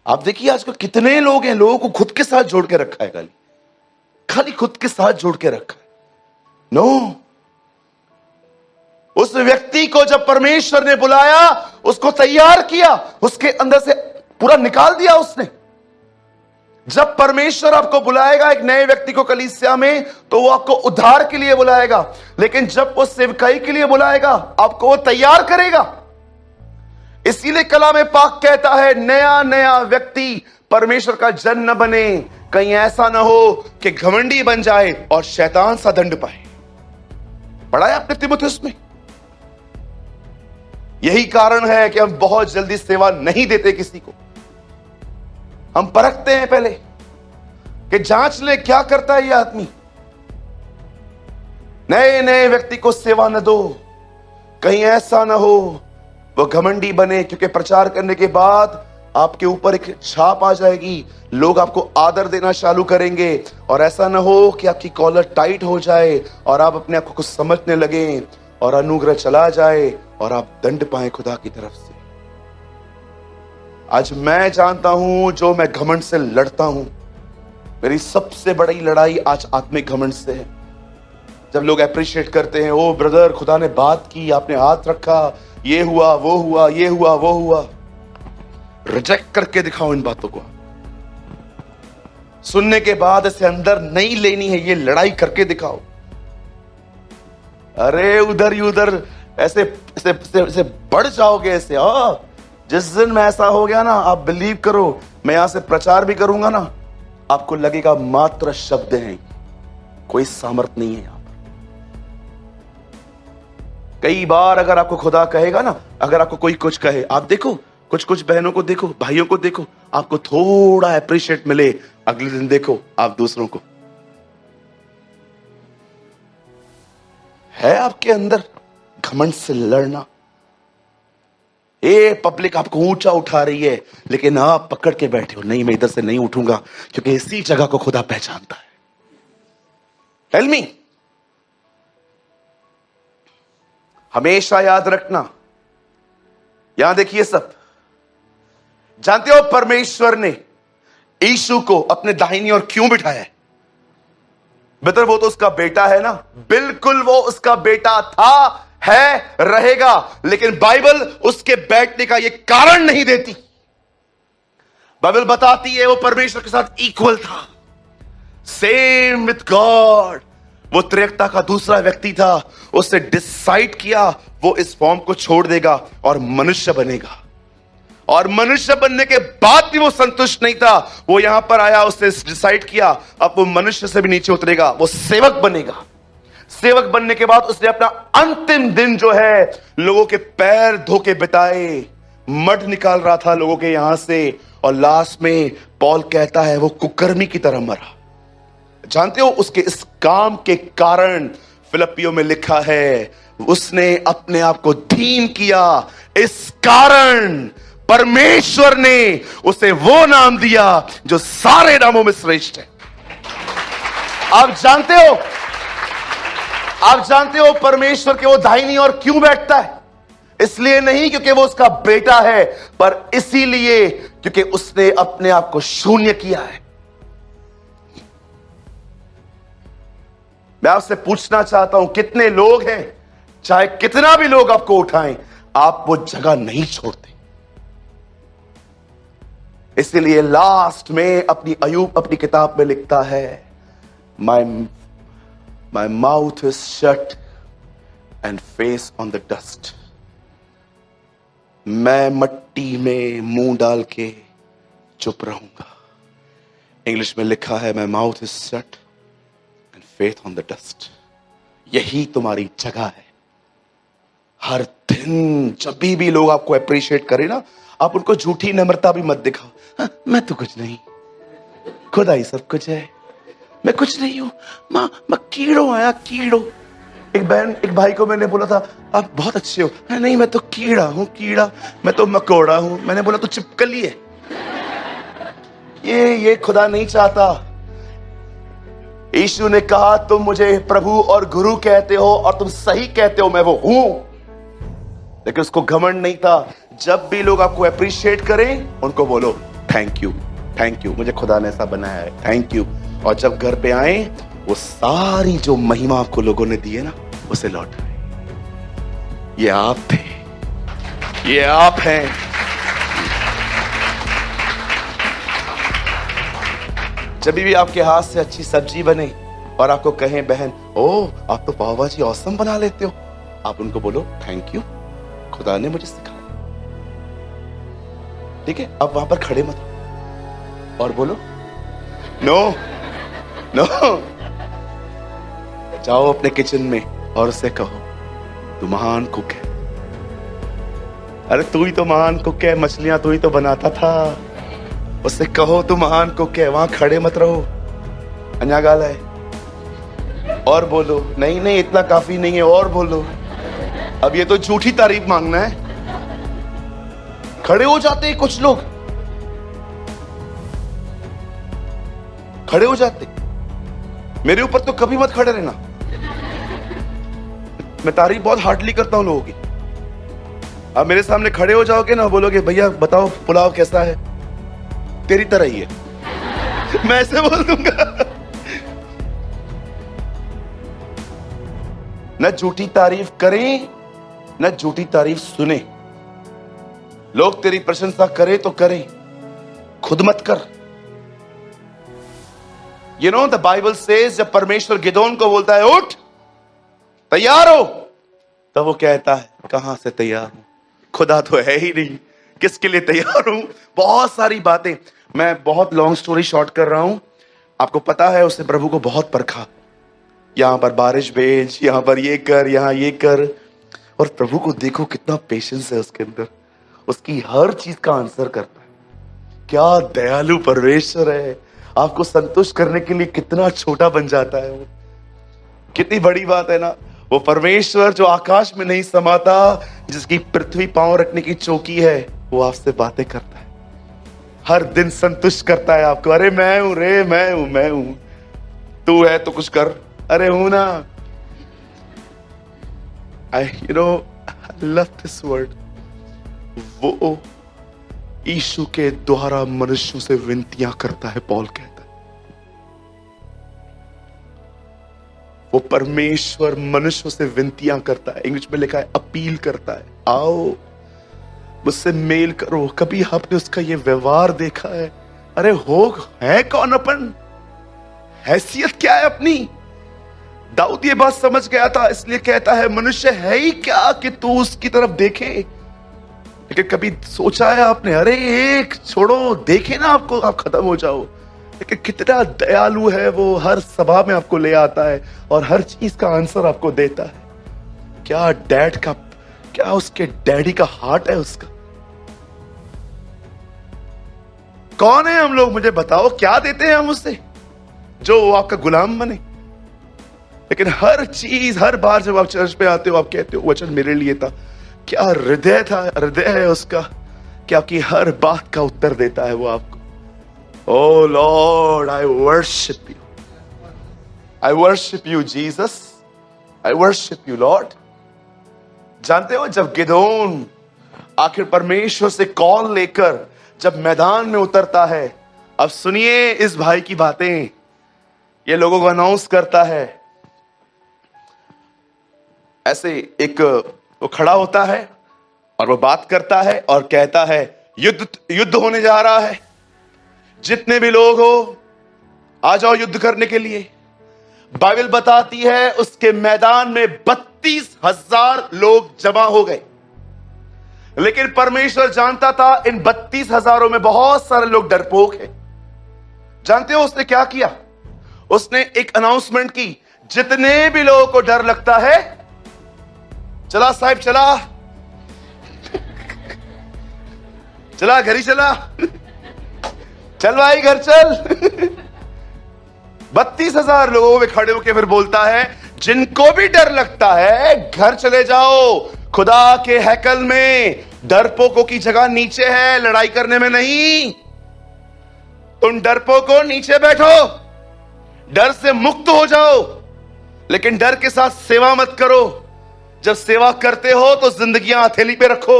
आप देखिए आजकल कितने लोग हैं, लोगों को खुद के साथ जोड़ के रखा है, खाली खाली खुद के साथ जोड़ के रखा है। नो, उस व्यक्ति को जब परमेश्वर ने बुलाया, उसको तैयार किया, उसके अंदर से पूरा निकाल दिया उसने। जब परमेश्वर आपको बुलाएगा एक नए व्यक्ति को कलीसिया में, तो वो आपको उद्धार के लिए बुलाएगा, लेकिन जब वो सेवकाई के लिए बुलाएगा, आपको वो तैयार करेगा। इसीलिए कलाम पाक कहता है, नया नया व्यक्ति परमेश्वर का जन न बने, कहीं ऐसा ना हो कि घमंडी बन जाए और शैतान सा दंड पाए। पढ़ा है आपने तीमुथियुस में? यही कारण है कि हम बहुत जल्दी सेवा नहीं देते किसी को। हम परखते हैं पहले कि जांच ले क्या करता है ये आदमी। नए नए व्यक्ति को सेवा न दो, कहीं ऐसा ना हो वो घमंडी बने, क्योंकि प्रचार करने के बाद आपके ऊपर एक छाप आ जाएगी, लोग आपको आदर देना चालू करेंगे, और ऐसा ना हो कि आपकी कॉलर टाइट हो जाए और आप अपने आप को कुछ समझने लगे और अनुग्रह चला जाए और आप दंड पाए खुदा की तरफ से। आज मैं जानता हूं, जो मैं घमंड से लड़ता हूं, मेरी सबसे बड़ी लड़ाई आज आत्मिक घमंड से है। जब लोग अप्रिशिएट करते हैं, ओ ब्रदर खुदा ने बात की, आपने हाथ रखा, ये हुआ वो हुआ, ये हुआ वो हुआ, रिजेक्ट करके दिखाओ इन बातों को। सुनने के बाद इसे अंदर नहीं लेनी है, ये लड़ाई करके दिखाओ। अरे उधर ही उधर ऐसे ऐसे, ऐसे, ऐसे बढ़ जाओगे ऐसे। जिस दिन में ऐसा हो गया ना, आप बिलीव करो, मैं यहां से प्रचार भी करूंगा ना, आपको लगेगा मात्र शब्द हैं, कोई सामर्थ नहीं है यहां पर। कई बार अगर आपको खुदा कहेगा ना, अगर आपको कोई कुछ कहे, आप देखो कुछ कुछ बहनों को देखो, भाइयों को देखो, आपको थोड़ा अप्रिशिएट मिले, अगले दिन देखो आप दूसरों को। है आपके अंदर घमंड से लड़ना? ये पब्लिक आपको ऊंचा उठा रही है, लेकिन आप पकड़ के बैठे हो, नहीं मैं इधर से नहीं उठूंगा, क्योंकि इसी जगह को खुदा पहचानता है। टेल मी, हमेशा याद रखना। यहां देखिए सब, जानते हो परमेश्वर ने यीशु को अपने दाहिनी ओर क्यों बिठाया है? बेहतर वो तो उसका बेटा है ना, बिल्कुल वो उसका बेटा था, है, रहेगा, लेकिन बाइबल उसके बैठने का ये कारण नहीं देती। बाइबल बताती है वो परमेश्वर के साथ इक्वल था, सेम विथ गॉड। वो त्रिएकता का दूसरा व्यक्ति था, उसने डिसाइड किया वो इस फॉर्म को छोड़ देगा और मनुष्य बनेगा, और मनुष्य बनने के बाद भी वो संतुष्ट नहीं था, वो यहां पर आया, उसने डिसाइड किया अब वो मनुष्य से भी नीचे उतरेगा, वो सेवक बनेगा। सेवक बनने के बाद उसने अपना अंतिम दिन जो है लोगों के पैर धो के बिताए, मड निकाल रहा था लोगों के यहां से, और लास्ट में पॉल कहता है वो कुकर्मी की तरह मरा। जानते हो उसके इस काम के कारण फिलिपियों में लिखा है, उसने अपने आप को दीन किया, इस कारण परमेश्वर ने उसे वो नाम दिया जो सारे नामों में श्रेष्ठ है। आप जानते हो परमेश्वर के वो दाहिनी ओर क्यों बैठता है? इसलिए नहीं क्योंकि वो उसका बेटा है, पर इसीलिए क्योंकि उसने अपने आप को शून्य किया है। मैं आपसे पूछना चाहता हूं, कितने लोग हैं, चाहे कितना भी लोग आपको उठाएं, आप वो जगह नहीं छोड़ते। इसीलिए लास्ट में अय्यूब अपनी किताब में लिखता है, My mouth is shut and face on the dust. मैं मट्टी में मुंह डाल के चुप रहूंगा। इंग्लिश में लिखा है, My mouth is shut and faith on the dust. यही तुम्हारी जगह है। हर दिन जब भी लोग आपको अप्रिशिएट करें ना, आप उनको झूठी नम्रता भी मत दिखाओ। हाँ, मैं तो कुछ नहीं, खुदा ही सब कुछ है, मैं कुछ नहीं हूं, मैं कीड़ो आया, कीड़ो। एक भाई को मैंने बोला था आप बहुत अच्छे हो, नहीं मैं तो कीड़ा हूं, कीड़ा, मैं तो मकोड़ा हूं। मैंने बोला तो चिपकली है। ये खुदा नहीं चाहता। यीशु ने कहा तुम मुझे प्रभु और गुरु कहते हो और तुम सही कहते हो, मैं वो हूं। लेकिन उसको घमंड नहीं था। जब भी लोग आपको अप्रिशिएट करें, उनको बोलो थैंक यू, थैंक यू, मुझे खुदा ने ऐसा बनाया है, थैंक यू। और जब घर पे आए, वो सारी जो महिमा आपको लोगों ने दी है ना, उसे लौटाए। ये आप थे, ये आप हैं। जब भी आपके हाथ से अच्छी सब्जी बने और आपको कहें बहन, ओ आप तो पाव भाजी औसम बना लेते हो, आप उनको बोलो थैंक यू, खुदा ने मुझे सिखाया। ठीक है, अब वहां पर खड़े मत रहो और बोलो नो नो। जाओ अपने किचन में और उससे कहो तू महान कुक है। अरे तू ही तो महान कुक है, मछलियां तू ही तो बनाता था। उससे कहो तू महान कुक है, वहां खड़े मत रहो। अन्या गाल है और बोलो नहीं नहीं इतना काफी नहीं है, और बोलो। अब ये तो झूठी तारीफ मांगना है। खड़े हो जाते हैं कुछ लोग, खड़े हो जाते। मेरे ऊपर तो कभी मत खड़े रहना, मैं तारीफ बहुत हार्डली करता हूं लोगों की। अब मेरे सामने खड़े हो जाओगे ना, बोलोगे भैया बताओ पुलाव कैसा है, तेरी तरह ही है, मैं ऐसे बोल दूंगा। न झूठी तारीफ करें न झूठी तारीफ सुने। लोग तेरी प्रशंसा करें तो करें, खुद मत कर। You know the Bible says, जब परमेश्वर गिदोन को बोलता है उठ तैयार हो, तब वो कहता है कहां से तैयार हूं, खुदा तो है ही नहीं, किसके लिए तैयार हूं। बहुत सारी बातें, मैं बहुत लॉन्ग स्टोरी शॉर्ट कर रहा हूं। आपको पता है उसने प्रभु को बहुत परखा, यहां पर बारिश भेज, यहां पर ये कर, यहां ये कर। और प्रभु को देखो कितना पेशेंस है उसके अंदर, उसकी हर चीज का आंसर करता है। क्या दयालु परमेश्वर है, आपको संतुष्ट करने के लिए कितना छोटा बन जाता है वो। कितनी बड़ी बात है ना, वो परमेश्वर जो आकाश में नहीं समाता, जिसकी पृथ्वी पांव रखने की चौकी है, वो आपसे बातें करता है, हर दिन संतुष्ट करता है आपको। अरे मैं हूं रे, मैं हूं, तू है तो कुछ कर, अरे हूं ना। I love this word. वो यीशु के द्वारा मनुष्यों से विनतियां करता है, पौल कहता है। वो परमेश्वर मनुष्यों से विनतियां करता है, इंग्लिश में लिखा है अपील करता है, आओ मुझसे मेल करो। कभी आपने उसका ये व्यवहार देखा है? अरे है कौन अपन, हैसियत क्या है अपनी। दाऊद ये बात समझ गया था, इसलिए कहता है मनुष्य है ही क्या कि तू उसकी तरफ देखे। लेकिन कभी सोचा है आपने, अरे एक छोड़ो, देखे ना आपको, आप खत्म हो जाओ। लेकिन कितना दयालु है वो, हर सभा में आपको ले आता है और हर चीज का आंसर आपको देता है। क्या डैड का, क्या उसके डैडी का हार्ट है उसका। कौन है हम लोग, मुझे बताओ, क्या देते हैं हम उससे जो वो आपका गुलाम बने। लेकिन हर चीज, हर बार जब आप चर्च पे आते हो, आप कहते हो वचन मेरे लिए था। क्या हृदय था, हृदय है उसका, कि आपकी हर बात का उत्तर देता है वो आपको। Oh Lord, I worship you. I worship you, Jesus. I worship you, Lord. जानते हो जब गिदोन आखिर परमेश्वर से कॉल लेकर जब मैदान में उतरता है, अब सुनिए इस भाई की बातें, ये लोगों को अनाउंस करता है। ऐसे एक वो खड़ा होता है और वो बात करता है और कहता है युद्ध होने जा रहा है, जितने भी लोग हो आ जाओ युद्ध करने के लिए। बाइबल बताती है उसके मैदान में 32,000 लोग जमा हो गए। लेकिन परमेश्वर जानता था इन 32,000 में बहुत सारे लोग डरपोक हैं। जानते हो उसने क्या किया? उसने एक अनाउंसमेंट की, जितने भी लोगों को डर लगता है, चला साहिब चला, चला घर ही चला, चल भाई घर चल। 32,000 लोगों में खड़े होकर फिर बोलता है जिनको भी डर लगता है घर चले जाओ, खुदा के हैकल में डरपोकों की जगह नीचे है, लड़ाई करने में नहीं। तुम डरपोको नीचे बैठो, डर से मुक्त हो जाओ, लेकिन डर के साथ सेवा मत करो। जब सेवा करते हो तो जिंदगियां हथेली पे रखो।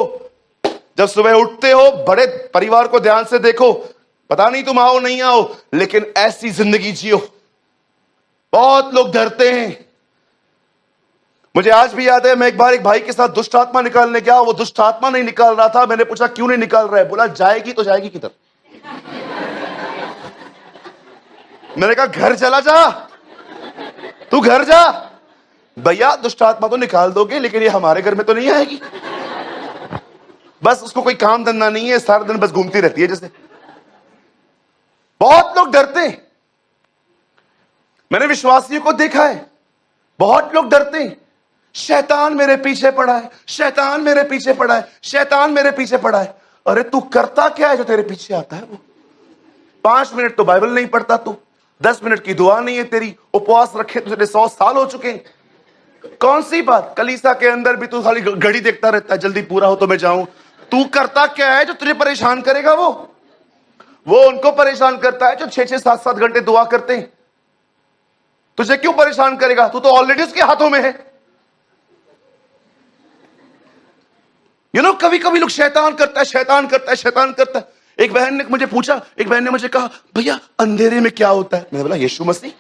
जब सुबह उठते हो बड़े परिवार को ध्यान से देखो, पता नहीं तुम आओ नहीं आओ, लेकिन ऐसी जिंदगी जियो। बहुत लोग डरते हैं। मुझे आज भी याद है, मैं एक बार एक भाई के साथ दुष्ट आत्मा निकालने गया। वो दुष्ट आत्मा नहीं निकाल रहा था। मैंने पूछा क्यों नहीं निकाल रहा है? बोला जाएगी तो जाएगी किधर। मैंने कहा घर चला जा, तू घर जा। भैया दुष्ट आत्मा तो निकाल दोगे, लेकिन ये हमारे घर में तो नहीं आएगी। बस उसको कोई काम धंधा नहीं है, सारा दिन बस घूमती रहती है जैसे। बहुत लोग डरते हैं। मैंने विश्वासियों को देखा है, बहुत लोग डरते हैं। शैतान मेरे पीछे पड़ा है, शैतान मेरे पीछे पड़ा है, शैतान मेरे पीछे पड़ा है। अरे तू करता क्या है जो तेरे पीछे आता है? वो 5 मिनट तो बाइबल नहीं पढ़ता तू, 10 मिनट की दुआ नहीं है तेरी, उपवास रखे तुझे 100 साल हो चुके हैं। कौन सी बात? कलीसा के अंदर भी तू खाली घड़ी देखता रहता है, जल्दी पूरा हो तो मैं जाऊं। तू करता क्या है जो तुझे परेशान करेगा? वो उनको परेशान करता है जो 6-6, 7-7 घंटे दुआ करते हैं। तुझे क्यों परेशान करेगा? तू तो ऑलरेडी उसके हाथों में है। कभी कभी लोग शैतान करता है, शैतान करता है, शैतान करता है। एक बहन ने मुझे पूछा, एक बहन ने मुझे कहा भैया अंधेरे में क्या होता है? मैंने बोला यीशु मसीह।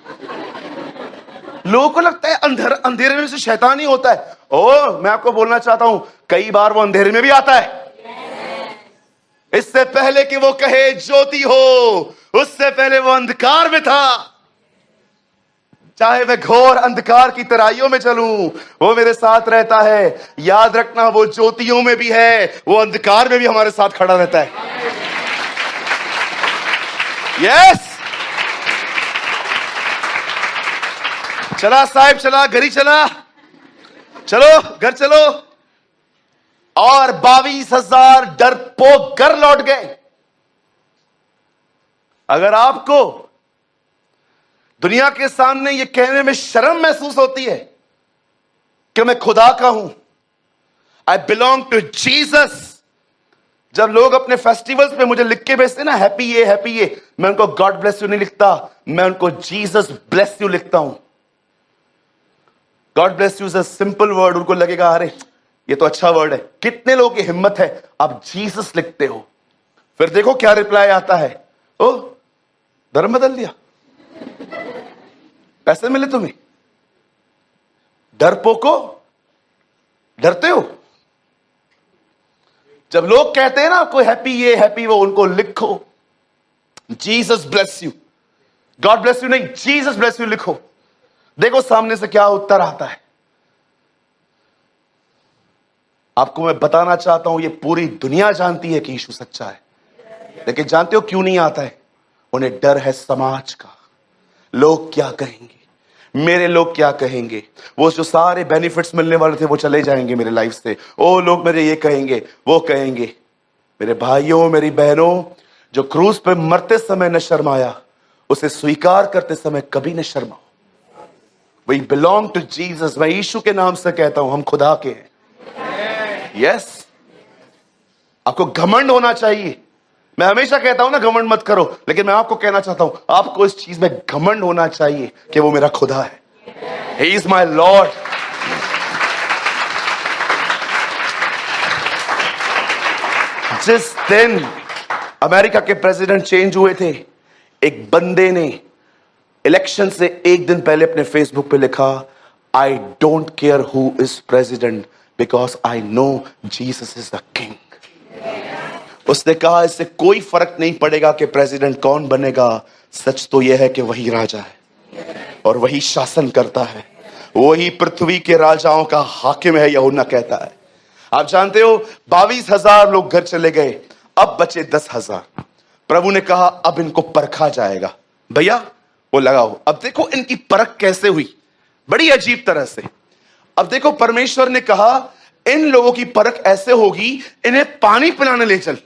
लोगों को लगता है अंधेरे में से शैतान ही होता है। मैं आपको बोलना चाहता हूं, कई बार वो अंधेरे में भी आता है। इससे पहले कि वो कहे ज्योति हो, उससे पहले वो अंधकार में था। चाहे मैं घोर अंधकार की तराइयों में चलूं, वो मेरे साथ रहता है। याद रखना, वो ज्योतियों में भी है, वो अंधकार में भी हमारे साथ खड़ा रहता है। यस। चला साहिब, चला घरी, चला, चलो घर चलो। और 22,000 डरपोक घर लौट गए। अगर आपको दुनिया के सामने ये कहने में शर्म महसूस होती है कि मैं खुदा का हूं, आई बिलोंग टू जीसस। जब लोग अपने फेस्टिवल्स पे मुझे लिख के भेजते ना हैप्पी ये हैप्पी ये, मैं उनको गॉड ब्लेस यू नहीं लिखता, मैं उनको जीसस ब्लेस यू लिखता हूं। God bless you is a simple word. उनको लगेगा अरे ये तो अच्छा वर्ड है। कितने लोगों की हिम्मत है आप जीसस लिखते हो? फिर देखो क्या रिप्लाई आता है, ओ धर्म बदल दिया, पैसे मिले तुम्हें, डरपोको, डरते हो। जब लोग कहते हैं ना कोई हैप्पी ये हैप्पी वो, उनको लिखो Jesus bless you, God bless you नहीं, जीसस ब्लेस यू लिखो। देखो सामने से क्या उत्तर आता है। आपको मैं बताना चाहता हूं, ये पूरी दुनिया जानती है कि यीशु सच्चा है, लेकिन जानते हो क्यों नहीं आता है? उन्हें डर है समाज का। लोग क्या कहेंगे, मेरे लोग क्या कहेंगे। वो जो सारे बेनिफिट्स मिलने वाले थे वो चले जाएंगे मेरे लाइफ से। ओ लोग मेरे ये कहेंगे, वो कहेंगे। मेरे भाइयों मेरी बहनों, जो क्रूज पे मरते समय न शर्माया, उसे स्वीकार करते समय कभी न शर्माओ। We belong to Jesus. मैं यीशु के नाम से कहता हूं, हम खुदा के हैं। यस। आपको घमंड होना चाहिए। मैं हमेशा कहता हूं ना घमंड मत करो, लेकिन मैं आपको कहना चाहता हूं आपको इस चीज में घमंड होना चाहिए कि वो मेरा खुदा है। He is my Lord। जिस दिन अमेरिका के प्रेसिडेंट चेंज हुए थे, एक बंदे ने इलेक्शन से एक दिन पहले अपने फेसबुक पे लिखा, I don't care who is president because I know Jesus is the king. उसने कहा इससे कोई फर्क नहीं पड़ेगा कि प्रेसिडेंट कौन बनेगा, सच तो यह है कि वही राजा है और वही शासन करता है, वही पृथ्वी के राजाओं का हाकिम है, यूहन्ना कहता है। आप जानते हो 22,000 लोग घर चले गए, अब बचे 10,000। प्रभु ने कहा अब इनको परखा जाएगा। भैया वो लगाओ। अब देखो इनकी परख कैसे हुई, बड़ी अजीब तरह से। अब देखो परमेश्वर ने कहा इन लोगों की परख ऐसे होगी, इन्हें पानी पिलाने ले चल।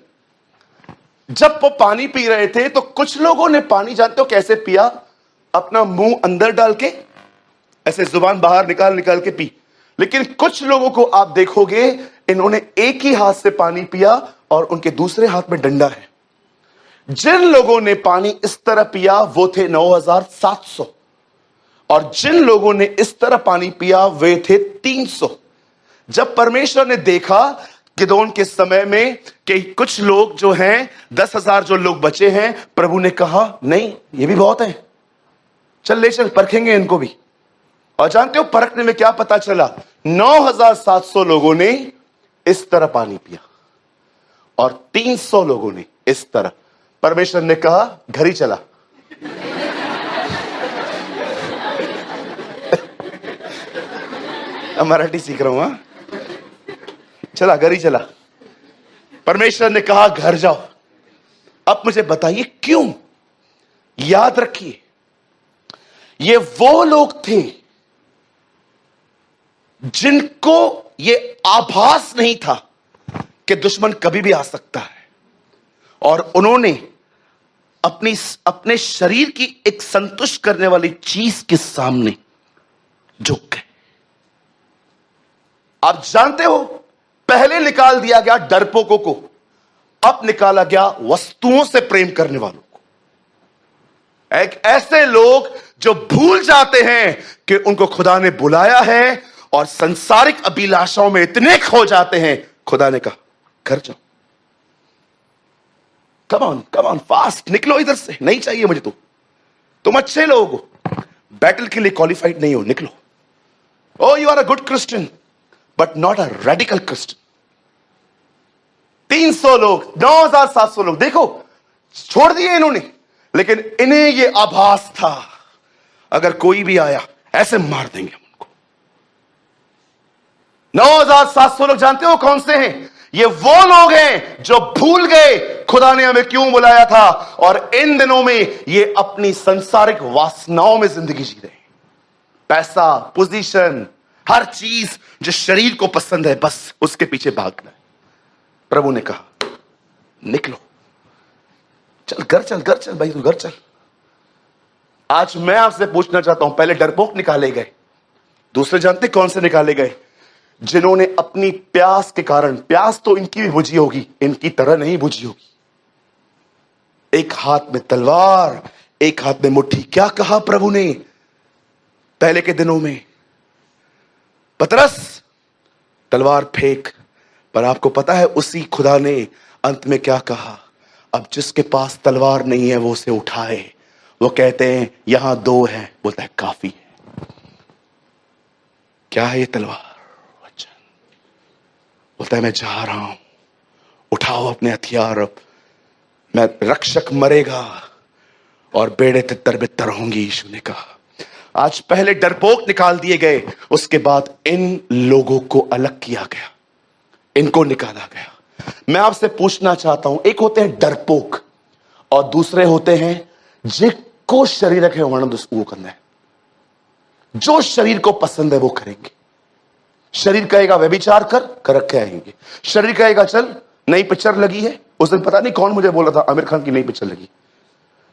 जब वो पानी पी रहे थे तो कुछ लोगों ने पानी जानते हो कैसे पिया? अपना मुंह अंदर डाल के ऐसे जुबान बाहर निकाल निकाल के पी। लेकिन कुछ लोगों को आप देखोगे इन्होंने एक ही हाथ से पानी पिया और उनके दूसरे हाथ में डंडा है। जिन लोगों ने पानी इस तरह पिया वो थे 9,700 और जिन लोगों ने इस तरह पानी पिया वे थे 300। जब परमेश्वर ने देखा गिदोन के समय में कि कुछ लोग जो हैं 10,000 जो लोग बचे हैं, प्रभु ने कहा नहीं ये भी बहुत है, चल ले चल, परखेंगे इनको भी। और जानते हो परखने में क्या पता चला? 9,700 लोगों ने इस तरह पानी पिया और 300 लोगों ने इस तरह। परमेश्वर ने कहा घर ही चला। मराठी सीख रहा हूं, चला घर ही चला। परमेश्वर ने कहा घर जाओ। अब मुझे बताइए क्यों? याद रखिए, ये वो लोग थे जिनको ये आभास नहीं था कि दुश्मन कभी भी आ सकता है, और उन्होंने अपने शरीर की एक संतुष्ट करने वाली चीज के सामने झुक गए। आप जानते हो, पहले निकाल दिया गया डरपोकों को, अब निकाला गया वस्तुओं से प्रेम करने वालों को। एक ऐसे लोग जो भूल जाते हैं कि उनको खुदा ने बुलाया है और संसारिक अभिलाषाओं में इतने खो जाते हैं, खुदा ने कहा घर जाओ, कम ऑन फास्ट, निकलो इधर से, नहीं चाहिए मुझे तुम अच्छे लोग हो, बैटल के लिए क्वालिफाइड नहीं हो, निकलो। Oh you are a good Christian but not a radical Christian. 300 लोग, 9,700 लोग, देखो छोड़ दिए इन्होंने, लेकिन इन्हें यह आभास था अगर कोई भी आया ऐसे मार देंगे हम उनको। 9,700 लोग जानते हो कौन से हैं? ये वो लोग हैं जो भूल गए खुदा ने हमें क्यों बुलाया था, और इन दिनों में ये अपनी संसारिक वासनाओं में जिंदगी जी रहे हैं। पैसा, पोजीशन, हर चीज जो शरीर को पसंद है, बस उसके पीछे भागना है। प्रभु ने कहा निकलो, चल घर चल भाई, तू घर चल। आज मैं आपसे पूछना चाहता हूं, पहले डरपोक निकाले गए, दूसरे जानते कौन से निकाले गए? जिन्होंने अपनी प्यास के कारण, प्यास तो इनकी भी बुझी होगी, इनकी तरह नहीं बुझी होगी। एक हाथ में तलवार, एक हाथ में मुट्ठी। क्या कहा प्रभु ने पहले के दिनों में? पतरस तलवार फेंक। पर आपको पता है उसी खुदा ने अंत में क्या कहा? अब जिसके पास तलवार नहीं है वो उसे उठाए। वो कहते हैं यहां 2 हैं, बोलता है काफी है। क्या है ये तलवार? वचन। बोलता है मैं जा रहा हूं, उठाओ अपने हथियार, अब मैं रक्षक मरेगा और बेड़े तितर बितर होंगी, यीशु ने कहा। आज पहले डरपोक निकाल दिए गए, उसके बाद इन लोगों को अलग किया गया, इनको निकाला गया। मैं आपसे पूछना चाहता हूं, एक होते हैं डरपोक और दूसरे होते हैं जिनको शरीर है वर्णन वो करना है। जो शरीर को पसंद है वो करेंगे। शरीर कहेगा व्यभिचार कर के आएंगे। शरीर कहेगा चल नई पिक्चर लगी है, उस दिन पता नहीं कौन मुझे बोला था आमिर खान की नई पिक्चर लगी।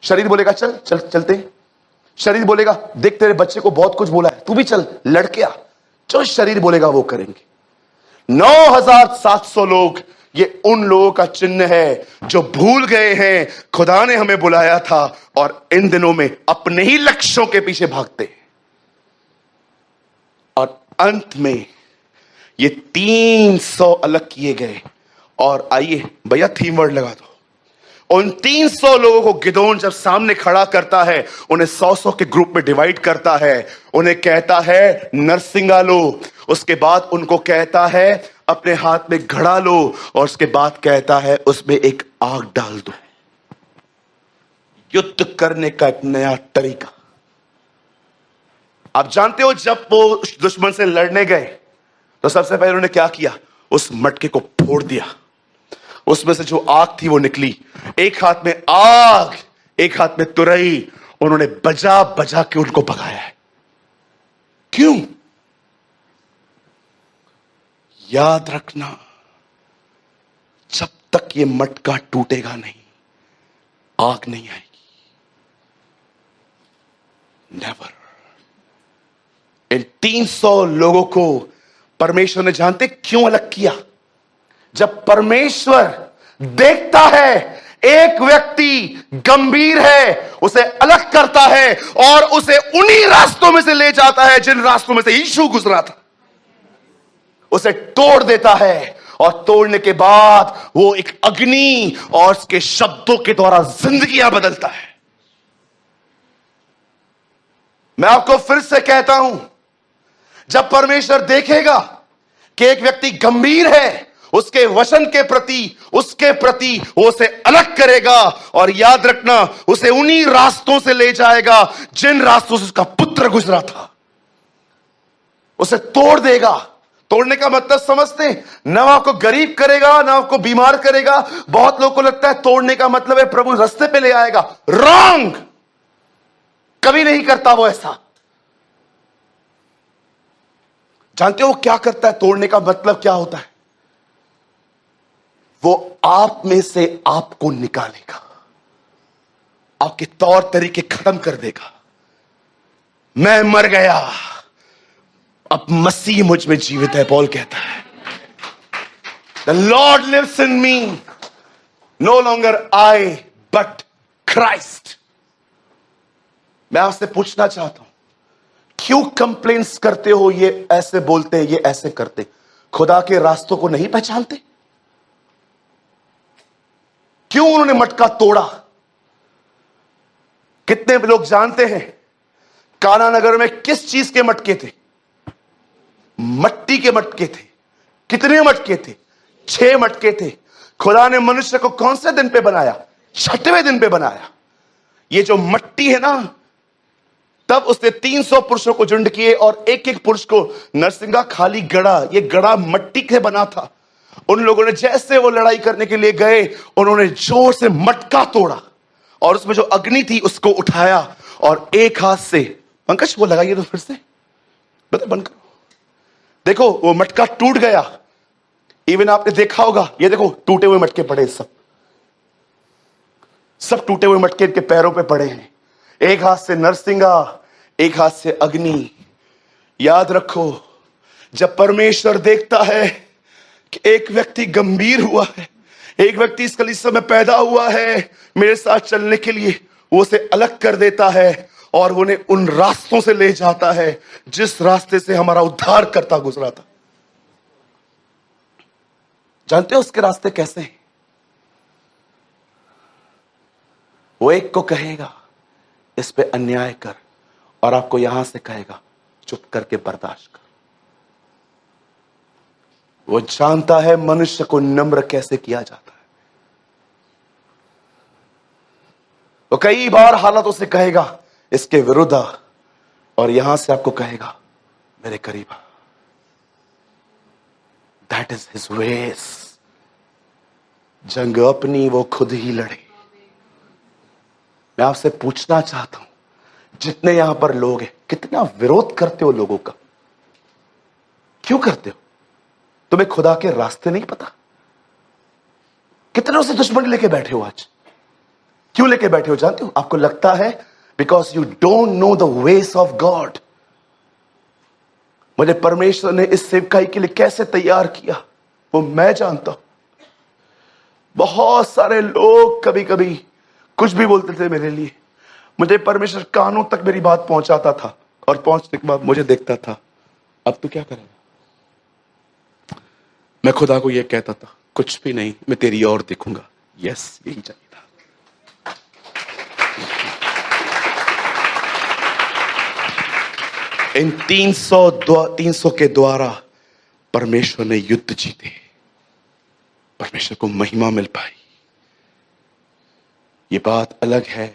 शरीर बोलेगा चलते हैं। शरीर बोलेगा देख तेरे बच्चे को बहुत कुछ बोला है, तू भी चल लड़के आ। जो शरीर बोलेगा वो करेंगे। 9,700 लोग ये उन लोगों का चिन्ह है जो भूल गए हैं खुदा ने हमें बुलाया था, और इन दिनों में अपने ही लक्ष्यों के पीछे भागते हैं। और अंत में ये 300 अलग किए गए। और आइए भैया थीम वर्ड लगा दो। उन 300 लोगों को गिदोन जब सामने खड़ा करता है, उन्हें 100 के ग्रुप में डिवाइड करता है, उन्हें कहता है नरसिंगा लो, उसके बाद उनको कहता है अपने हाथ में घड़ा लो, और उसके बाद कहता है उसमें एक आग डाल दो। युद्ध करने का एक नया तरीका। आप जानते हो जब वो दुश्मन से लड़ने गए तो सबसे पहले उन्होंने क्या किया? उस मटके को फोड़ दिया, उसमें से जो आग थी वो निकली। एक हाथ में आग, एक हाथ में तुरई। उन्होंने बजा बजा के उनको भगाया है। क्यों? याद रखना, जब तक ये मटका टूटेगा नहीं, आग नहीं आएगी। नेवर। इन 300 लोगों को परमेश्वर ने जानते क्यों अलग किया? जब परमेश्वर देखता है एक व्यक्ति गंभीर है, उसे अलग करता है और उसे उन्हीं रास्तों में से ले जाता है जिन रास्तों में से यीशु गुजरा था। उसे तोड़ देता है और तोड़ने के बाद वो एक अग्नि और उसके शब्दों के द्वारा जिंदगियां बदलता है। मैं आपको फिर से कहता हूं, जब परमेश्वर देखेगा कि एक व्यक्ति गंभीर है, उसके वचन के प्रति, उसके प्रति वो उसे अलग करेगा, और याद रखना उसे उन्हीं रास्तों से ले जाएगा जिन रास्तों से उसका पुत्र गुजरा था। उसे तोड़ देगा। तोड़ने का मतलब समझते हैं, ना आपको गरीब करेगा, ना आपको बीमार करेगा। बहुत लोगों को लगता है तोड़ने का मतलब है प्रभु रास्ते पे ले आएगा। रॉन्ग, कभी नहीं करता वो ऐसा। जानते हो वो क्या करता है? तोड़ने का मतलब क्या होता है? वो आप में से आपको निकालेगा, आपके तौर तरीके खत्म कर देगा। मैं मर गया, अब मसीह मुझ में जीवित है, पौल कहता है। The lord lives in me, no longer I but Christ. मैं आपसे पूछना चाहता हूं, क्यों कंप्लेंट्स करते हो? ये ऐसे बोलते, ये ऐसे करते, खुदा के रास्तों को नहीं पहचानते? क्यों उन्होंने मटका तोड़ा? कितने लोग जानते हैं काना नगर में किस चीज के मटके थे? मट्टी के मटके थे। कितने मटके थे? 6 मटके थे। खुदा ने मनुष्य को कौन से दिन पे बनाया? 6वें दिन पे बनाया। ये जो मट्टी है ना, तब उसने 300 पुरुषों को झुंड किए और एक एक पुरुष को नरसिंगा खाली गड़ा, ये गड़ा मट्टी से बना था। उन लोगों ने जैसे वो लड़ाई करने के लिए गए, उन्होंने जोर से मटका तोड़ा और उसमें जो अग्नि थी उसको उठाया और एक हाथ से, पंकज वो लगाइए तो फिर से, बता बंद करो। देखो वो मटका टूट गया। इवन आपने देखा होगा, ये देखो टूटे हुए मटके पड़े, सब टूटे हुए मटके इनके पैरों पे पड़े हैं। एक हाथ से नरसिंगा, एक हाथ से अग्नि। याद रखो, जब परमेश्वर देखता है कि एक व्यक्ति गंभीर हुआ है, एक व्यक्ति इस कलीसिया में पैदा हुआ है मेरे साथ चलने के लिए, वो उसे अलग कर देता है और उन्हें उन रास्तों से ले जाता है जिस रास्ते से हमारा उद्धार करता गुजरा था। जानते हो उसके रास्ते कैसे हैं? वो एक को कहेगा इस पे अन्याय कर, और आपको यहां से कहेगा चुप करके बर्दाश्त कर। वो जानता है मनुष्य को नम्र कैसे किया जाता है। वो कई बार हालातों से कहेगा इसके विरुद्ध आ, और यहां से आपको कहेगा मेरे करीब आ। दैट इज हिज वेस। जंग अपनी वो खुद ही लड़े। मैं आपसे पूछना चाहता हूं, जितने यहां पर लोग हैं, कितना विरोध करते हो लोगों का? क्यों करते हो? तुम्हें खुदा के रास्ते नहीं पता? कितनों से दुश्मनी लेके बैठे हो आज? क्यों लेके बैठे हो जानते हो? आपको लगता है because you don't know the वेस ऑफ गॉड। मुझे परमेश्वर ने इस सेवकाई के लिए कैसे तैयार किया वो मैं जानता हूं। बहुत सारे लोग कभी कभी कुछ भी बोलते थे मेरे लिए, मुझे परमेश्वर कानों तक मेरी बात पहुंचाता था, और पहुंचने के बाद मुझे देखता था अब तू क्या करेगा। मैं खुदा को यह कहता था कुछ भी नहीं, मैं तेरी ओर देखूंगा। यस, यही चाहिए था। इन 300 के द्वारा परमेश्वर ने युद्ध जीते, परमेश्वर को महिमा मिल पाई। ये बात अलग है,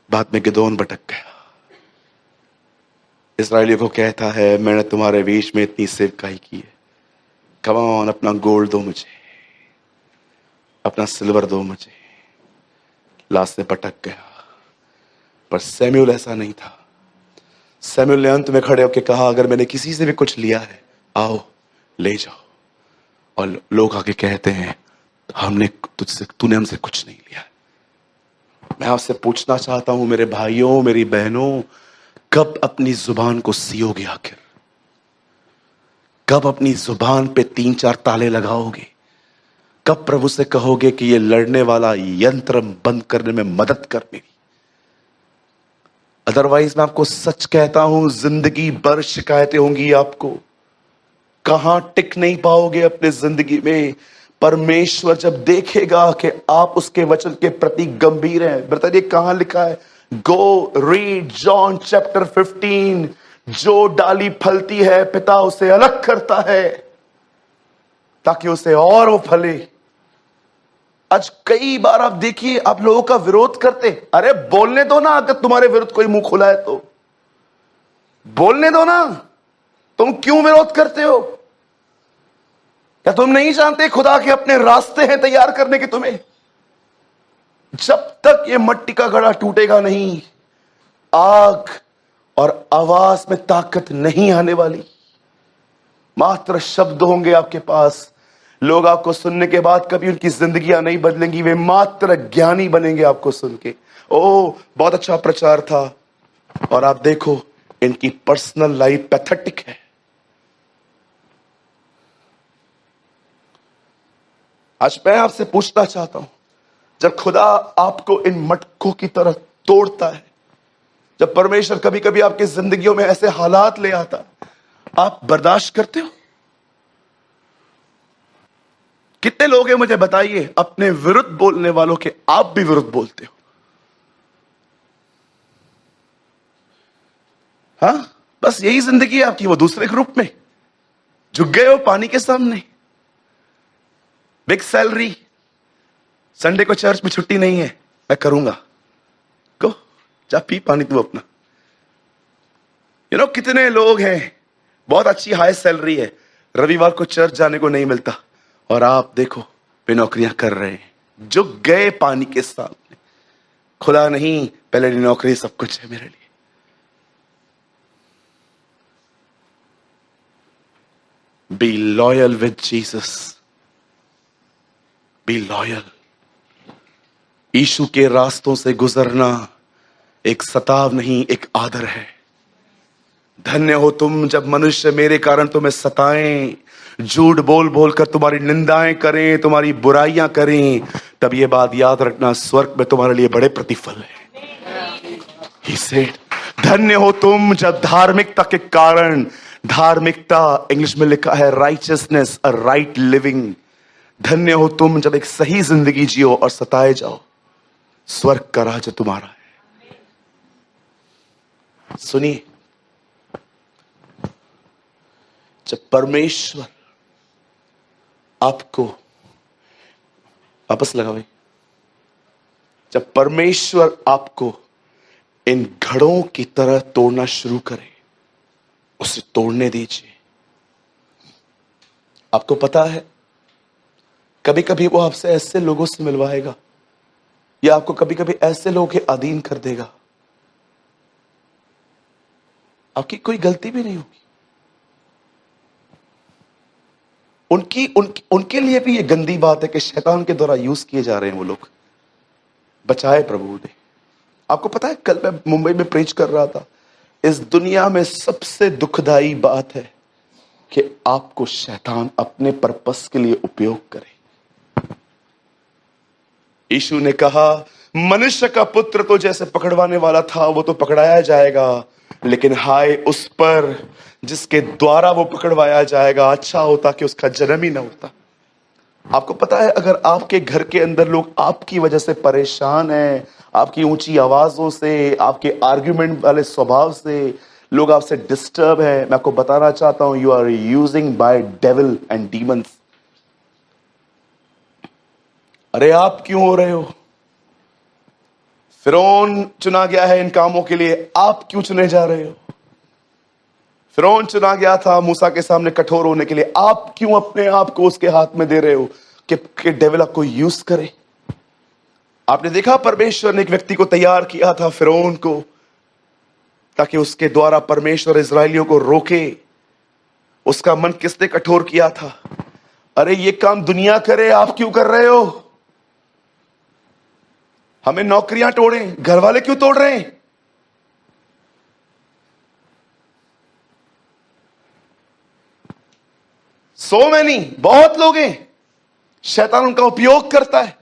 बाद में गिदोन भटक गया, इस्राएलियों को कहता है मैंने तुम्हारे बीच में इतनी सेवकाई की है, कम ऑन अपना गोल्ड दो मुझे, अपना सिल्वर दो मुझे। लास्ट से भटक गया। पर सैमुएल ऐसा नहीं था। सैमुएल ने अंत में खड़े होकर कहा अगर मैंने किसी से भी कुछ लिया है आओ ले जाओ। और लोग आगे कहते हैं तूने हमसे कुछ नहीं लिया। मैं आपसे पूछना चाहता हूं मेरे भाइयों मेरी बहनों, कब अपनी जुबान को सियोगे? आखिर कब अपनी जुबान पे 3-4 ताले लगाओगे? कब प्रभु से कहोगे कि ये लड़ने वाला यंत्र बंद करने में मदद कर मेरी? अदरवाइज मैं आपको सच कहता हूं जिंदगी भर शिकायतें होंगी आपको। कहां टिक नहीं पाओगे अपने जिंदगी में। परमेश्वर जब देखेगा कि आप उसके वचन के प्रति गंभीर हैं। बताइए कहां लिखा है? गो रीड जॉन चैप्टर 15। जो डाली फलती है पिता उसे अलग करता है ताकि उसे और वो फले। आज कई बार आप देखिए, आप लोगों का विरोध करते। अरे बोलने दो ना, अगर तुम्हारे विरुद्ध कोई मुंह खुला है तो बोलने दो ना। तुम क्यों विरोध करते हो? क्या तुम नहीं जानते खुदा के अपने रास्ते हैं तैयार करने के तुम्हें? जब तक ये मट्टी का घड़ा टूटेगा नहीं, आग और आवाज में ताकत नहीं आने वाली। मात्र शब्द होंगे आपके पास। लोग आपको सुनने के बाद कभी उनकी जिंदगियां नहीं बदलेंगी, वे मात्र ज्ञानी बनेंगे आपको सुन के। ओ बहुत अच्छा प्रचार था, और आप देखो इनकी पर्सनल लाइफ पैथेटिक है। आज मैं आपसे पूछना चाहता हूं, जब खुदा आपको इन मटकों की तरह तोड़ता है, जब परमेश्वर कभी कभी आपकी जिंदगियों में ऐसे हालात ले आता, आप बर्दाश्त करते हो? कितने लोग हैं मुझे बताइए अपने विरुद्ध बोलने वालों के आप भी विरुद्ध बोलते हो? हाँ, बस यही जिंदगी है आपकी। वो दूसरे ग्रुप में झुक गए हो पानी के सामने। बिग सैलरी, संडे को चर्च में छुट्टी नहीं है, मैं करूंगा। को जा पी पानी तू अपना। कितने लोग हैं, बहुत अच्छी हाई सैलरी है, रविवार को चर्च जाने को नहीं मिलता, और आप देखो वे नौकरियां कर रहे हैं। झुक गए पानी के सामने। खुदा नहीं, पहले नौकरी सब कुछ है मेरे लिए। Be loyal with Jesus. Be loyal. यीशु के रास्तों से गुजरना एक सताव नहीं, एक आदर है। धन्य हो तुम जब मनुष्य मेरे कारण तुम्हें सताएं, झूठ बोल बोल कर तुम्हारी निंदाएं करें, तुम्हारी बुराइयां करें, तब ये बात याद रखना, स्वर्ग में तुम्हारे लिए बड़े प्रतिफल है। He said, धन्य हो तुम जब धार्मिकता के कारण, धार्मिकता इंग्लिश में लिखा है राइचियसनेस, अ राइट लिविंग। धन्य हो तुम जब एक सही जिंदगी जियो और सताए जाओ, स्वर्ग का राज तुम्हारा है। सुनिए, जब परमेश्वर आपको वापस लगा भाई, जब परमेश्वर आपको इन घड़ों की तरह तोड़ना शुरू करे, उसे तोड़ने दीजिए। आपको पता है कभी कभी वो आपसे ऐसे लोगों से मिलवाएगा, या आपको कभी कभी ऐसे लोगों के अधीन कर देगा, आपकी कोई गलती भी नहीं होगी। उनके लिए भी ये गंदी बात है कि शैतान के द्वारा यूज किए जा रहे हैं वो लोग। बचाए प्रभु ने। आपको पता है, कल मैं मुंबई में प्रीच कर रहा था, इस दुनिया में सबसे दुखदाई बात है कि आपको शैतान अपने पर्पस के लिए उपयोग करे। यीशु ने कहा, मनुष्य का पुत्र तो जैसे पकड़वाने वाला था वो तो पकड़ाया जाएगा, लेकिन हाय उस पर जिसके द्वारा वो पकड़वाया जाएगा। अच्छा होता कि उसका जन्म ही ना होता। आपको पता है, अगर आपके घर के अंदर लोग आपकी वजह से परेशान हैं, आपकी ऊंची आवाजों से, आपके आर्ग्यूमेंट वाले स्वभाव से लोग आपसे डिस्टर्ब है, मैं आपको बताना चाहता हूं, you are using by devil and demons. अरे आप क्यों हो रहे हो? फिरौन चुना गया है इन कामों के लिए, आप क्यों चुने जा रहे हो? फिरौन चुना गया था मूसा के सामने कठोर होने के लिए, आप क्यों अपने आप को उसके हाथ में दे रहे हो कि डेविल आपको यूज करे? आपने देखा, परमेश्वर ने एक व्यक्ति को तैयार किया था, फिरौन को, ताकि उसके द्वारा परमेश्वर इजरायलियों को रोके। उसका मन किसने कठोर किया था? अरे ये काम दुनिया करे, आप क्यों कर रहे हो? हमें नौकरियां तोड़ें, घर वाले क्यों तोड़ रहे हैं? सो मैनी, बहुत लोग हैं, शैतान उनका उपयोग करता है,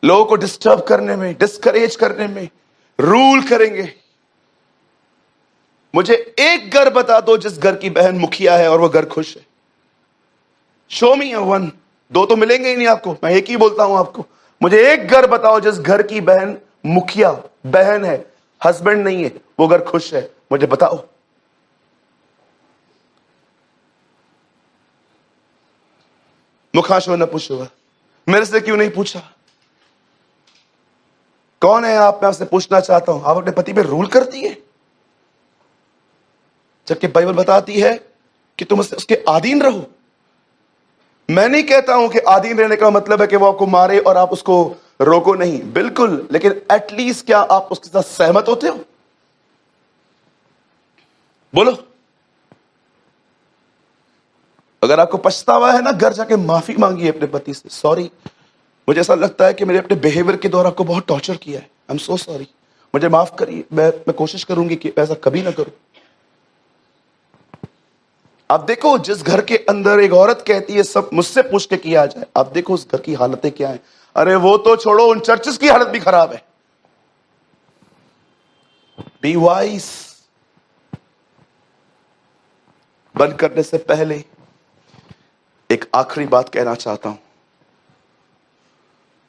लोगों को डिस्टर्ब करने में, डिस्करेज करने में। रूल करेंगे, मुझे एक घर बता दो जिस घर की बहन मुखिया है और वो घर खुश है। शो मी वन। दो तो मिलेंगे ही नहीं आपको, मैं एक ही बोलता हूं आपको। मुझे एक घर बताओ जिस घर की बहन मुखिया बहन है, हस्बैंड नहीं है, वो घर खुश है, मुझे बताओ। मुखाशो न पूछो, मेरे से क्यों नहीं पूछा? कौन है आप? मैं आपसे पूछना चाहता हूं, आप अपने पति पे रूल करती है, जबकि बाइबल बताती है कि तुम उसके अधीन रहो। मैं नहीं कहता हूं कि अधीन रहने का मतलब है कि वो आपको मारे और आप उसको रोको नहीं, बिल्कुल, लेकिन एटलीस्ट क्या आप उसके साथ सहमत होते हो? बोलो। अगर आपको पछतावा है ना, घर जाके माफी मांगिए अपने पति से। सॉरी, मुझे ऐसा लगता है कि मेरे अपने बिहेवियर के द्वारा आपको बहुत टॉर्चर किया है। आई एम सो सॉरी, मुझे माफ करिए। मैं कोशिश करूंगी कि ऐसा कभी ना करूं। आप देखो, जिस घर के अंदर एक औरत कहती है सब मुझसे पूछ के किया जाए, आप देखो उस घर की हालतें क्या है। अरे वो तो छोड़ो, उन चर्चेस की हालत भी खराब है। Be wise. बंद करने से पहले एक आखिरी बात कहना चाहता हूं।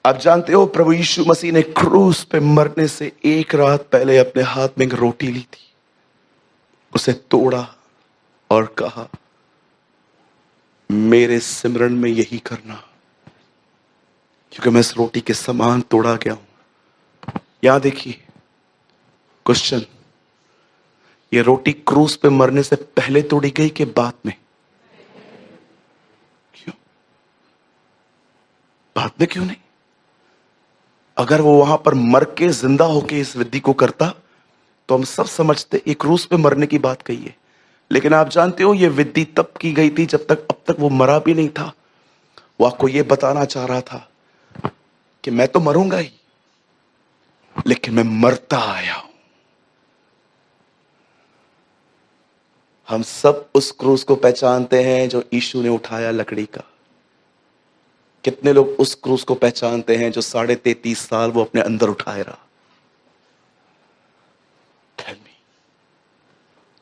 आप जानते हो, प्रभु यीशु मसीह ने क्रूस पे मरने से एक रात पहले अपने हाथ में एक रोटी ली थी, उसे तोड़ा और कहा, मेरे सिमरन में यही करना, क्योंकि मैं इस रोटी के समान तोड़ा गया हूं। यहां देखिए क्वेश्चन, ये रोटी क्रूस पे मरने से पहले तोड़ी गई कि बाद में? क्यों बाद में? क्यों नहीं? अगर वो वहां पर मर के जिंदा होके इस विधि को करता तो हम सब समझते ये क्रूस पे मरने की बात कही है। लेकिन आप जानते हो, ये विधि तब की गई थी जब तक अब तक वो मरा भी नहीं था। वो आपको ये बताना चाह रहा था कि मैं तो मरूंगा ही, लेकिन मैं मरता आया हूं। हम सब उस क्रूस को पहचानते हैं जो यीशु ने उठाया लकड़ी का। कितने लोग उस क्रूस को पहचानते हैं जो 33.5 साल वो अपने अंदर उठाए रहा? Tell me.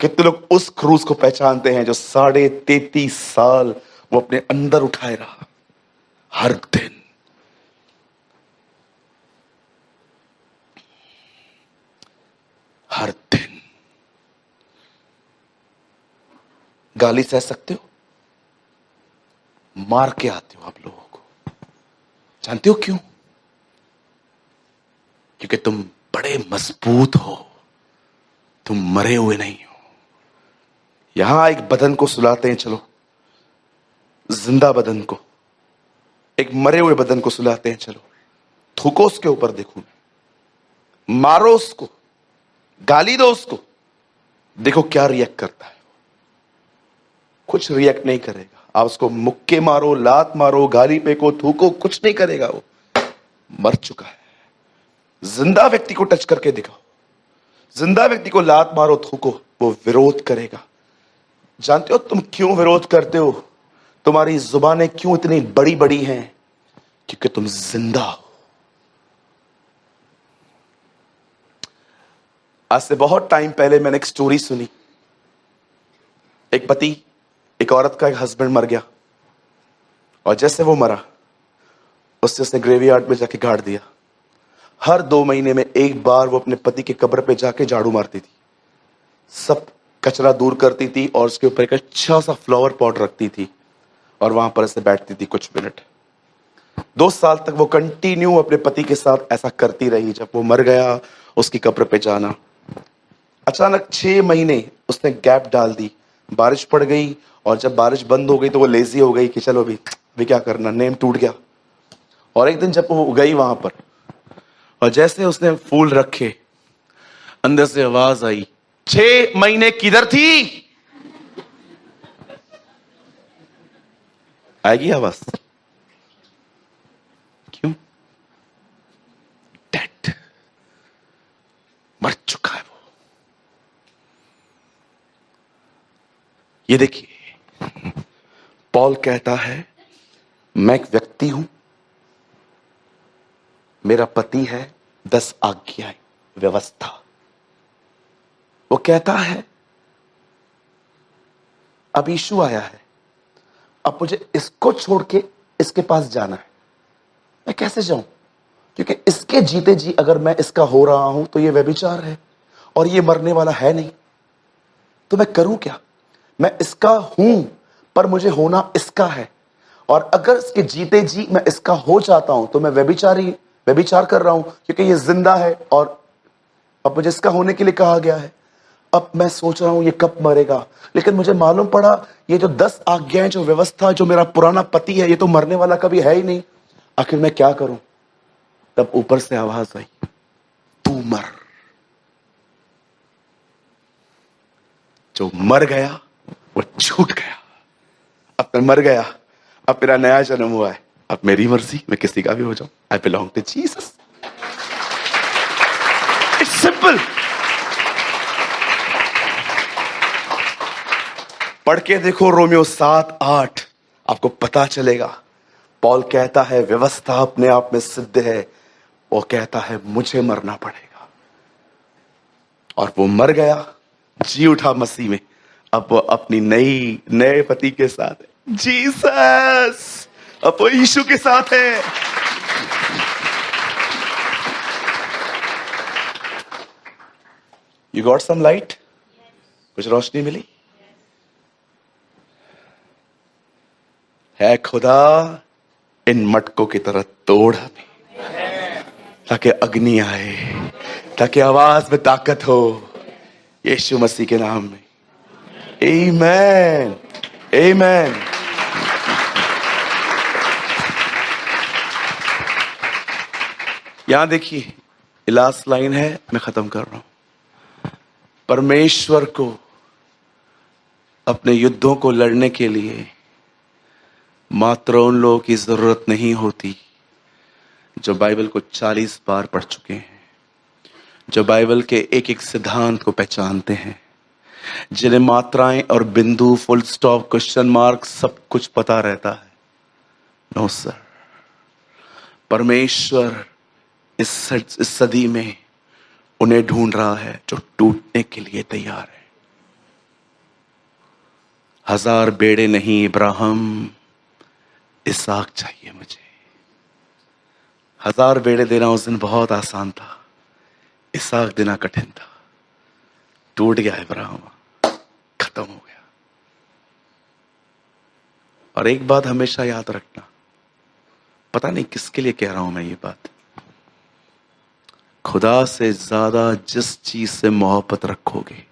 कितने लोग उस क्रूस को पहचानते हैं जो 33.5 साल वो अपने अंदर उठाए रहा? हर दिन, हर दिन। गाली सह सकते हो, मार के आते हो आप लोगों को। जानते हो क्यों? क्योंकि तुम बड़े मजबूत हो, तुम मरे हुए नहीं हो। यहां एक बदन को सुलाते हैं, चलो जिंदा बदन को, एक मरे हुए बदन को सुलाते हैं, चलो थूको उसके ऊपर, देखो, मारो उसको, गाली दो उसको, देखो क्या रिएक्ट करता है। कुछ रिएक्ट नहीं करेगा। आप उसको मुक्के मारो, लात मारो, गाली फेंको, थूको, कुछ नहीं करेगा। वो मर चुका है। जिंदा व्यक्ति को टच करके दिखाओ, जिंदा व्यक्ति को लात मारो, थूको, वो विरोध करेगा। जानते हो तुम क्यों विरोध करते हो? तुम्हारी जुबानें क्यों इतनी बड़ी बड़ी हैं? क्योंकि तुम जिंदा हो। आज से बहुत टाइम पहले मैंने एक स्टोरी सुनी। एक पति, एक औरत का एक हस्बैंड मर गया, और जैसे वो मरा उसने ग्रेवयार्ड में जाके गाड़ दिया। हर 2 महीने में एक बार वो अपने पति के कब्र पे जाके झाड़ू मारती थी, सब कचरा दूर करती थी, और उसके ऊपर एक अच्छा सा फ्लावर पॉट रखती थी, और वहां पर ऐसे बैठती थी कुछ मिनट। 2 साल तक वो कंटिन्यू अपने पति के साथ ऐसा करती रही। जब वो मर गया, उसकी कब्र पे जाना। अचानक 6 महीने उसने गैप डाल दी, बारिश पड़ गई, और जब बारिश बंद हो गई तो वो लेजी हो गई कि चलो अभी क्या करना, नेम टूट गया। और एक दिन जब वो गई वहां पर, और जैसे उसने फूल रखे, अंदर से आवाज आई, 6 महीने किधर थी? आएगी आवाज? क्यों? डेड, मर चुका है वो। ये देखिए, पॉल कहता है, मैं एक व्यक्ति हूं, मेरा पति है, 10 आज्ञाएं, व्यवस्था। वो कहता है अब यीशु आया है, अब मुझे इसको छोड़ के इसके पास जाना है। मैं कैसे जाऊं? क्योंकि इसके जीते जी अगर मैं इसका हो रहा हूं तो ये व्यभिचार है और ये मरने वाला है नहीं। तो मैं करूं क्या? मैं इसका हूं पर मुझे होना इसका है, और अगर इसके जीते जी मैं इसका हो जाता हूं तो मैं व्यभिचार कर रहा हूं, क्योंकि ये जिंदा है और अब मुझे इसका होने के लिए कहा गया है। अब मैं सोच रहा हूं ये कब मरेगा, लेकिन मुझे मालूम पड़ा ये जो 10 आज्ञाएं, जो व्यवस्था, जो मेरा पुराना पति है, ये तो मरने वाला कभी है ही नहीं। आखिर मैं क्या करूं? तब ऊपर से आवाज आई, तू मर। जो मर गया वो छूट गया। अब मैं मर गया, अब मेरा नया जन्म हुआ है। अब मेरी मर्जी, मैं किसी का भी हो जाऊं। I belong to Jesus. It's simple. पढ़ के देखो रोमियो 7:8, आपको पता चलेगा। पौल कहता है व्यवस्था अपने आप में सिद्ध है, वो कहता है मुझे मरना पड़ेगा, और वो मर गया, जी उठा मसीह में। अब वो अपनी नए पति के साथ है, जीसस। अब वो यीशु के साथ है। You got some light? कुछ रोशनी मिली? है खुदा, इन मटकों की तरह तोड़ हमें, ताकि अग्नि आए, ताकि आवाज में ताकत हो, यीशु मसीह के नाम में। आमीन, आमीन। यहां देखिए, लास्ट लाइन है, मैं खत्म कर रहा हूं। परमेश्वर को अपने युद्धों को लड़ने के लिए मात्र उन लोगों की जरूरत नहीं होती जो बाइबल को 40 बार पढ़ चुके हैं, जो बाइबल के एक एक सिद्धांत को पहचानते हैं, जिन्हें मात्राएं और बिंदु, फुल स्टॉप, क्वेश्चन मार्क सब कुछ पता रहता है। नो सर, परमेश्वर इस सदी में उन्हें ढूंढ रहा है जो टूटने के लिए तैयार है। 1000 बेड़े नहीं इब्राहिम, इसहाक चाहिए मुझे। 1000 बेड़े देना उस दिन बहुत आसान था, इसहाक देना कठिन था। टूट गया इब्राहिम, खत्म हो गया। और एक बात हमेशा याद रखना, पता नहीं किसके लिए कह रहा हूं मैं ये बात, खुदा से ज्यादा जिस चीज से मोहब्बत रखोगे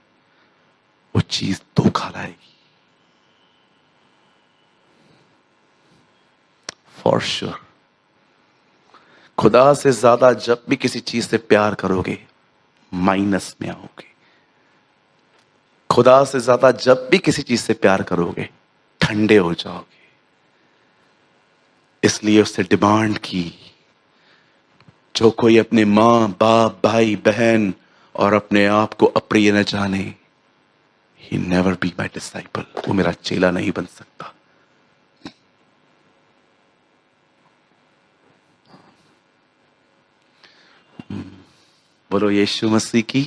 वो चीज धोखा लाएगी। For sure. खुदा से ज्यादा जब भी किसी चीज से प्यार करोगे माइनस में आओगे। खुदा से ज्यादा जब भी किसी चीज से प्यार करोगे ठंडे हो जाओगे। इसलिए उससे डिमांड की, जो कोई अपने मां बाप, भाई बहन और अपने आप को अप्रिय न जाने, he never be my disciple, वो मेरा चेला नहीं बन सकता। बोलो यीशु मसीह की